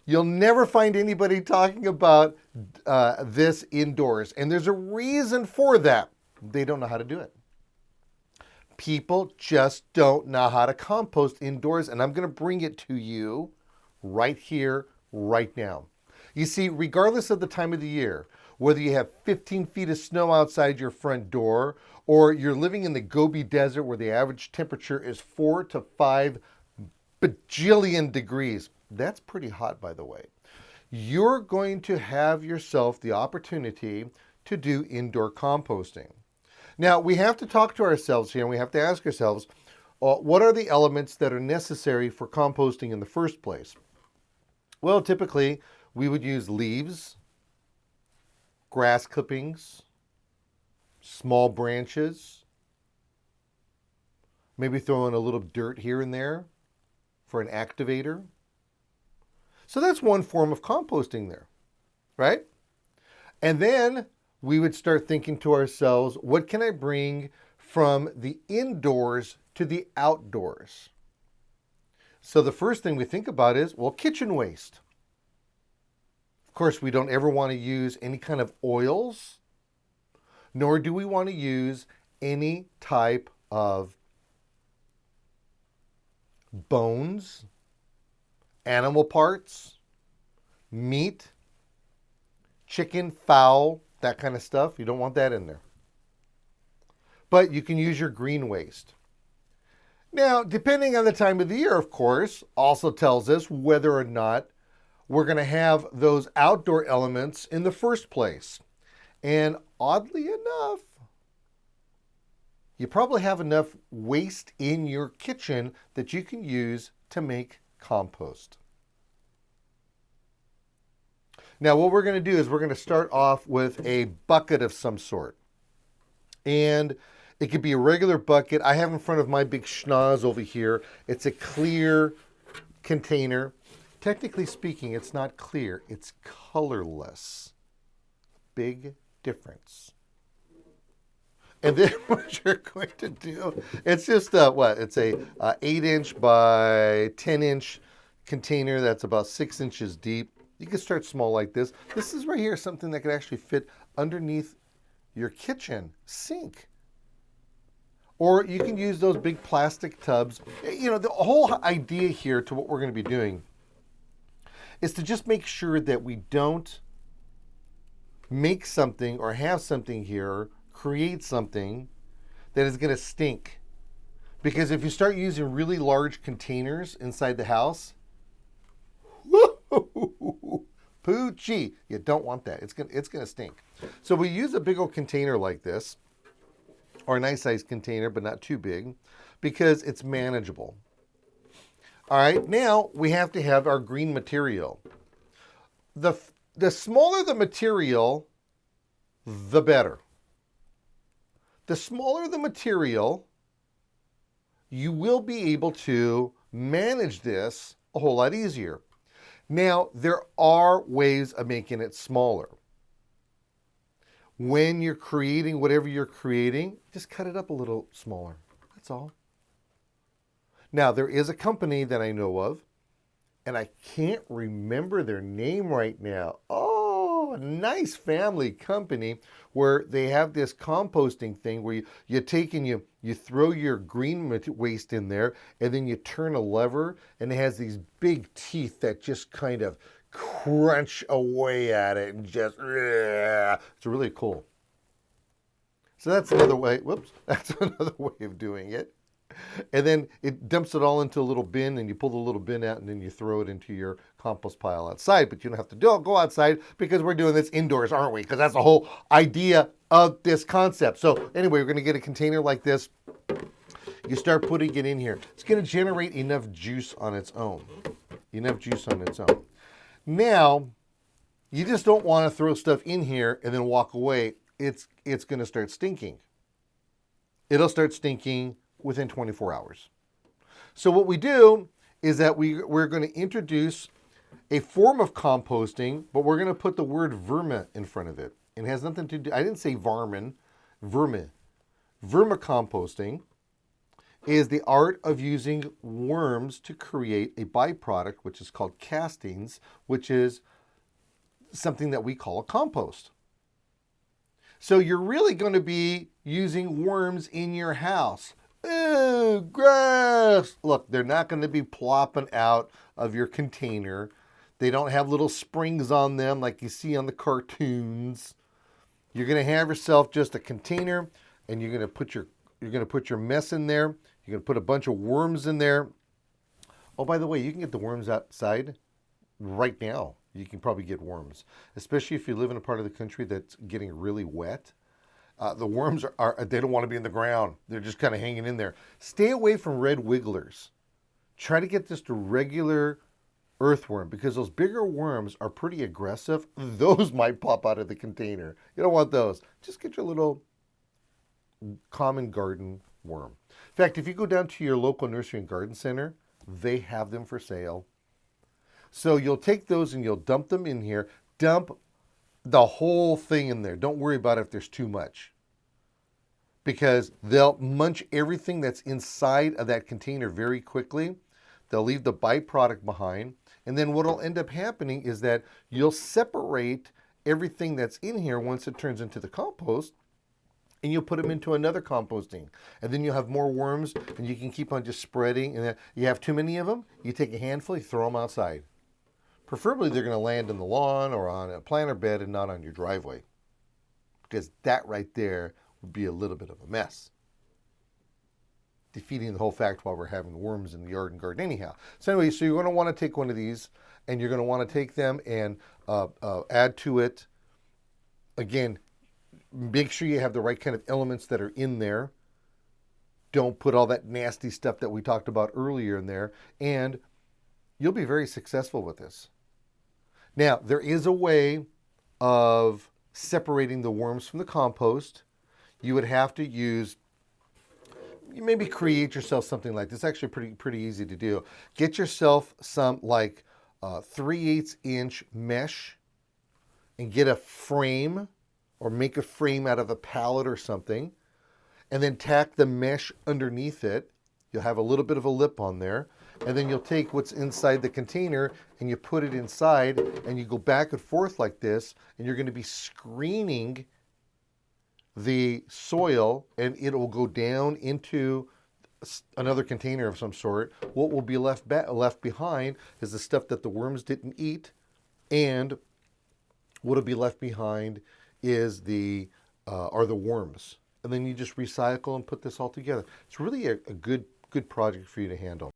You'll never find anybody talking about this indoors. And there's a reason for that. They don't know how to do it. People just don't know how to compost indoors. And I'm going to bring it to you right here, right now. You see, regardless of the time of the year, whether you have 15 feet of snow outside your front door, or you're living in the Gobi Desert where the average temperature is 4 to 5 bajillion degrees. That's pretty hot, by the way. You're going to have yourself the opportunity to do indoor composting. Now, we have to talk to ourselves here and we have to ask ourselves, what are the elements that are necessary for composting in the first place? Well, typically, we would use leaves, grass clippings, small branches, maybe throw in a little dirt here and there for an activator. So that's one form of composting there, right? And then we would start thinking to ourselves, what can I bring from the indoors to the outdoors? So the first thing we think about is, well, kitchen waste. Of course, we don't ever want to use any kind of oils, nor do we want to use any type of bones, animal parts, meat, chicken, fowl, that kind of stuff. You don't want that in there. But you can use your green waste. Now, depending on the time of the year, of course, also tells us whether or not we're going to have those outdoor elements in the first place. And oddly enough, you probably have enough waste in your kitchen that you can use to make compost. Now, what we're going to do is we're going to start off with a bucket of some sort. And it could be a regular bucket. I have in front of my big schnoz over here. It's a clear container. Technically speaking, it's not clear. It's colorless. Big difference. And then what you're going to do, it's just it's a 8-inch by 10-inch container that's about 6 inches deep. You can start small like this. This is right here something that could actually fit underneath your kitchen sink. Or you can use those big plastic tubs. You know, the whole idea here to what we're going to be doing is to just make sure that we don't make something or have something here, create something that is going to stink. Because if you start using really large containers inside the house, poochie, you don't want that. It's gonna stink. So we use a big old container like this, or a nice sized container, but not too big, because it's manageable. All right, now we have to have our green material. The smaller the material, the better. The smaller the material, you will be able to manage this a whole lot easier. Now, there are ways of making it smaller. When you're creating whatever you're creating, just cut it up a little smaller. That's all. Now, there is a company that I know of, and I can't remember their name right now. Oh, a nice family company where they have this composting thing where you take and you throw your green waste in there, and then you turn a lever, and it has these big teeth that just kind of crunch away at it, and just, it's really cool. So that's another way, that's another way of doing it. And then it dumps it all into a little bin, and you pull the little bin out, and then you throw it into your compost pile outside. But you don't have to go outside because we're doing this indoors, aren't we? Because that's the whole idea of this concept. So anyway, we're going to get a container like this. You start putting it in here. It's going to generate enough juice on its own. Now, you just don't want to throw stuff in here and then walk away. It's going to start stinking. It'll start stinking within 24 hours. So what we do is that we're going to introduce a form of composting, but we're going to put the word vermi in front of it. It has nothing to do, I didn't say varmin, vermi. Vermicomposting is the art of using worms to create a byproduct, which is called castings, which is something that we call a compost. So you're really going to be using worms in your house. Ew, gross. Look, they're not going to be plopping out of your container. They don't have little springs on them like you see on the cartoons. You're going to have yourself just a container, and you're going to put your mess in there. You're going to put a bunch of worms in there. Oh, by the way, you can get the worms outside right now. You can probably get worms, especially if you live in a part of the country that's getting really wet. The worms they don't want to be in the ground. They're just kind of hanging in there. Stay away from red wigglers. Try to get just a regular earthworm, because those bigger worms are pretty aggressive. Those might pop out of the container. You don't want those. Just get your little common garden worm. In fact, if you go down to your local nursery and garden center, they have them for sale. So you'll take those and you'll dump them in here. Dump the whole thing in there. Don't worry about if there's too much, because they'll munch everything that's inside of that container very quickly. They'll leave the byproduct behind. And then what will end up happening is that you'll separate everything that's in here once it turns into the compost, and you'll put them into another composting. And then you'll have more worms, and you can keep on just spreading. And then you have too many of them, you take a handful, you throw them outside. Preferably they're going to land in the lawn or on a planter bed and not on your driveway, because that right there would be a little bit of a mess, defeating the whole fact while we're having worms in the yard and garden anyhow. So anyway, so you're going to want to take one of these, and you're going to want to take them and add to it. Again, make sure you have the right kind of elements that are in there. Don't put all that nasty stuff that we talked about earlier in there, and you'll be very successful with this. Now, there is a way of separating the worms from the compost. You would have to use, you maybe create yourself something like this. It's actually pretty easy to do. Get yourself some like 3/8 inch mesh, and get a frame, or make a frame out of a pallet or something, and then tack the mesh underneath it. You'll have a little bit of a lip on there, and then you'll take what's inside the container and you put it inside, and you go back and forth like this, and you're going to be screening the soil, and it will go down into another container of some sort. What will be left behind is the stuff that the worms didn't eat, and what will be left behind is are the worms. And then you just recycle and put this all together. It's really a good project for you to handle.